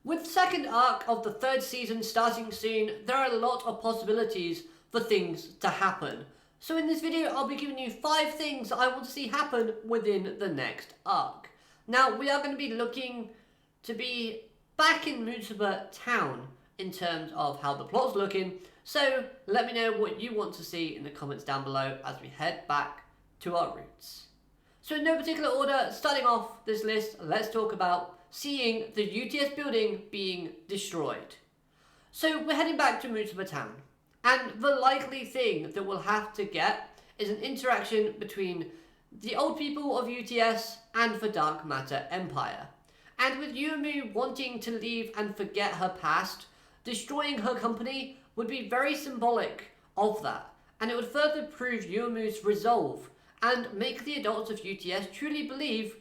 With the second arc of the third season starting soon, there are a lot of possibilities for things to happen. So in this video, I'll be giving you 5 things I want to see happen within the next arc. Now, we are going to be looking to be back in Mutsuba Town in terms of how the plot's looking. So let me know what you want to see in the comments down below as we head back to our roots. So in no particular order, starting off this list, let's talk about seeing the UTS building being destroyed. So we're heading back to Mutsuba Town, and the likely thing that we'll have to get is an interaction between the old people of UTS and the Dark Matter Empire. And with Yumu wanting to leave and forget her past, destroying her company would be very symbolic of that, and it would further prove Yumu's resolve and make the adults of UTS truly believe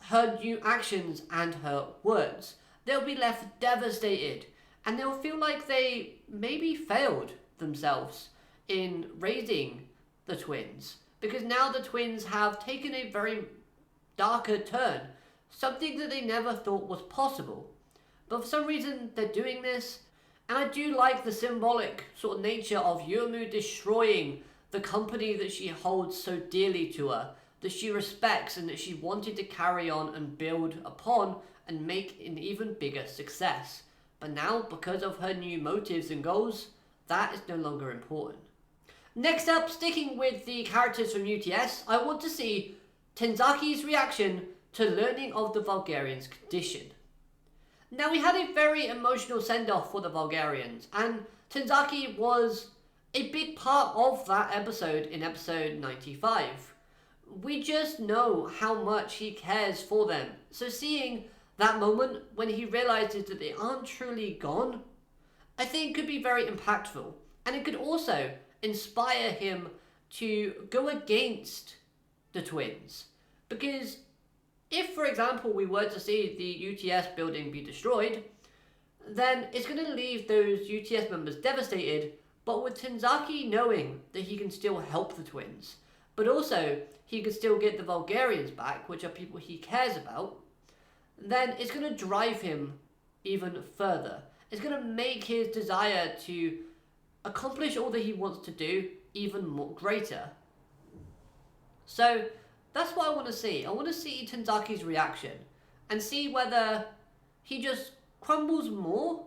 her new actions and her words. They'll be left devastated, and they'll feel like they maybe failed themselves in raising the twins, because now the twins have taken a very darker turn, something that they never thought was possible. But for some reason they're doing this, and I do like the symbolic sort of nature of Yumu destroying the company that she holds so dearly to her, that she respects and that she wanted to carry on and build upon and make an even bigger success. But now, because of her new motives and goals, that is no longer important. Next up, sticking with the characters from UTS, I want to see Tenanzakis' reaction to learning of the Vulgarians' condition. Now, we had a very emotional send-off for the Vulgarians, and Tenanzaki was a big part of that episode in episode 95. We just know how much he cares for them. So seeing that moment when he realizes that they aren't truly gone, I think could be very impactful. And it could also inspire him to go against the twins. Because if, for example, we were to see the UTS building be destroyed, then it's going to leave those UTS members devastated, but with Tenanzaki knowing that he can still help the twins, but also he can still get the Vulgarians back, which are people he cares about, then it's going to drive him even further. It's going to make his desire to accomplish all that he wants to do even more greater. So that's what I want to see. I want to see Tenanzaki's reaction and see whether he just crumbles more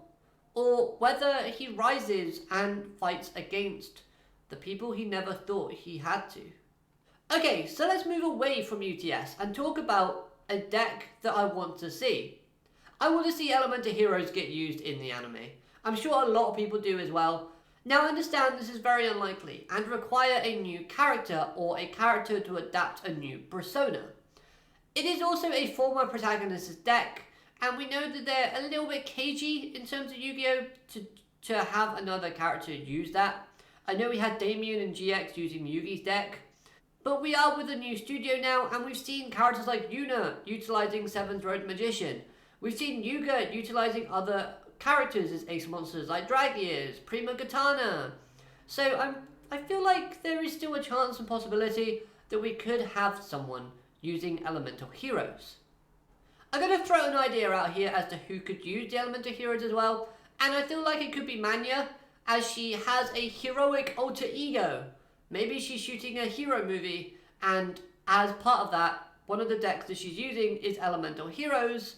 or whether he rises and fights against the people he never thought he had to. Okay, so let's move away from UTS and talk about a deck that I want to see. I want to see Elemental Heroes get used in the anime. I'm sure a lot of people do as well. Now I understand this is very unlikely and require a new character or a character to adapt a new persona. It is also a former protagonist's deck, and we know that they're a little bit cagey in terms of Yu-Gi-Oh! To have another character use that. I know we had Damien and GX using Yugi's deck, but we are with a new studio now, and we've seen characters like Yuna utilizing Seventh Road Magician. We've seen Yuga utilizing other characters as ace monsters like Dragiers, Prima Katana. So I feel like there is still a chance and possibility that we could have someone using Elemental Heroes. I'm going to throw an idea out here as to who could use the Elemental Heroes as well, and I feel like it could be Manya, as she has a heroic alter ego. Maybe she's shooting a hero movie, and as part of that, one of the decks that she's using is Elemental Heroes,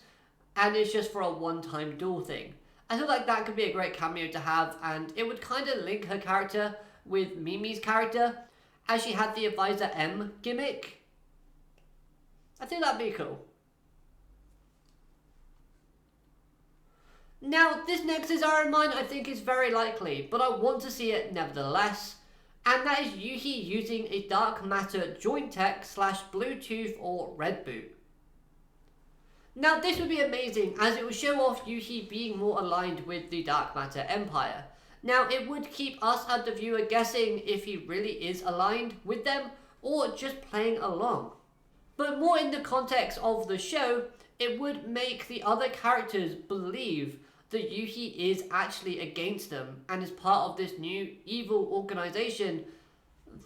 and it's just for a one-time duel thing. I feel like that could be a great cameo to have, and it would kind of link her character with Mimi's character, as she had the Advisor M gimmick. I think that'd be cool. Now, this next desire of mine I think is very likely, but I want to see it nevertheless, and that is Yuki using a Dark Matter Joint Tech / Bluetooth or Red Boot. Now this would be amazing, as it would show off Yuki being more aligned with the Dark Matter Empire. Now it would keep us as the viewer guessing if he really is aligned with them or just playing along. But more in the context of the show, it would make the other characters believe that Yuki is actually against them and is part of this new evil organization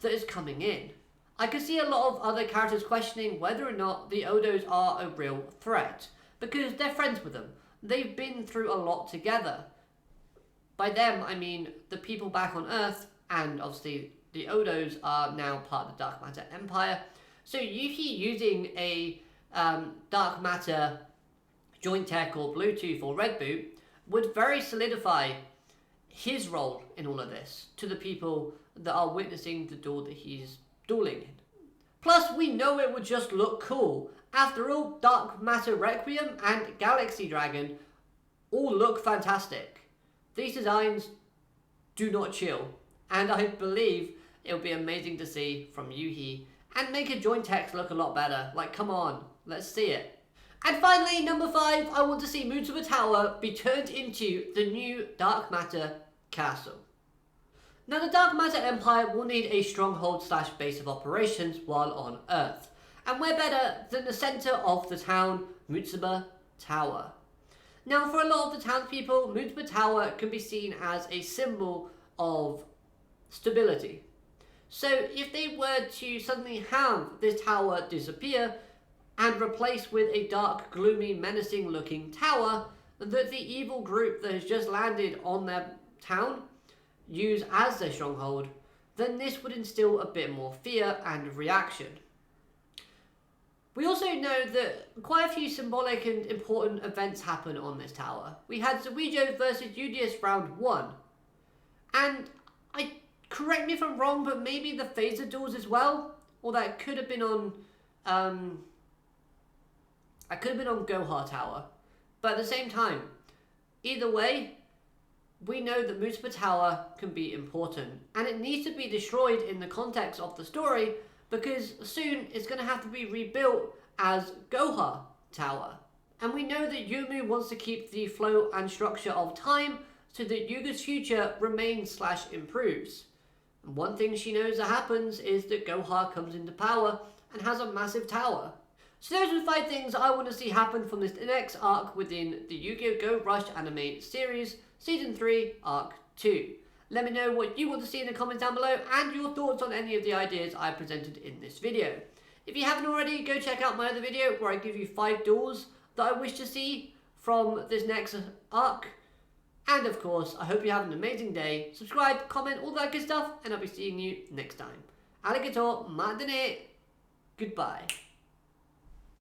that is coming in. I could see a lot of other characters questioning whether or not the Odos are a real threat, because they're friends with them. they've been through a lot together. By them, I mean the people back on Earth, and obviously the Odos are now part of the Dark Matter Empire. So Yuki using a Dark Matter joint tech or Bluetooth or Red Boot would very solidify his role in all of this to the people that are witnessing the duel that he's dueling in. Plus, we know it would just look cool. After all, Dark Matter Requiem and Galaxy Dragon all look fantastic. These designs do not chill, and I believe it'll be amazing to see from Yuki and make a joint text look a lot better. Like, come on, let's see it. And finally, number 5, I want to see MOA Tower be turned into the new Dark Matter Castle. Now, the Dark Matter Empire will need a stronghold / base of operations while on Earth, and where better than the centre of the town, MOA Tower. Now, for a lot of the townspeople, MOA Tower can be seen as a symbol of stability. So if they were to suddenly have this tower disappear and replaced with a dark, gloomy, menacing looking tower that the evil group that has just landed on their town use as their stronghold, then this would instill a bit more fear and reaction. We also know that quite a few symbolic and important events happen on this tower. We had Yugioh versus Yugioh round 1, and correct me if I'm wrong, but maybe the phaser duels as well, or that could have been on Gohar Tower. But at the same time, either way, we know that MOA Tower can be important, and it needs to be destroyed in the context of the story, because soon it's going to have to be rebuilt as Gohar Tower. And we know that Yumu wants to keep the flow and structure of time so that Yuga's future remains / improves. And one thing she knows that happens is that Gohar comes into power and has a massive tower. So those are the 5 things I want to see happen from this next arc within the Yu-Gi-Oh! Go Rush anime series, Season 3, Arc 2. Let me know what you want to see in the comments down below and your thoughts on any of the ideas I presented in this video. If you haven't already, go check out my other video where I give you 5 duels that I wish to see from this next arc. And of course, I hope you have an amazing day. Subscribe, comment, all that good stuff, and I'll be seeing you next time. Arigato, madane, goodbye.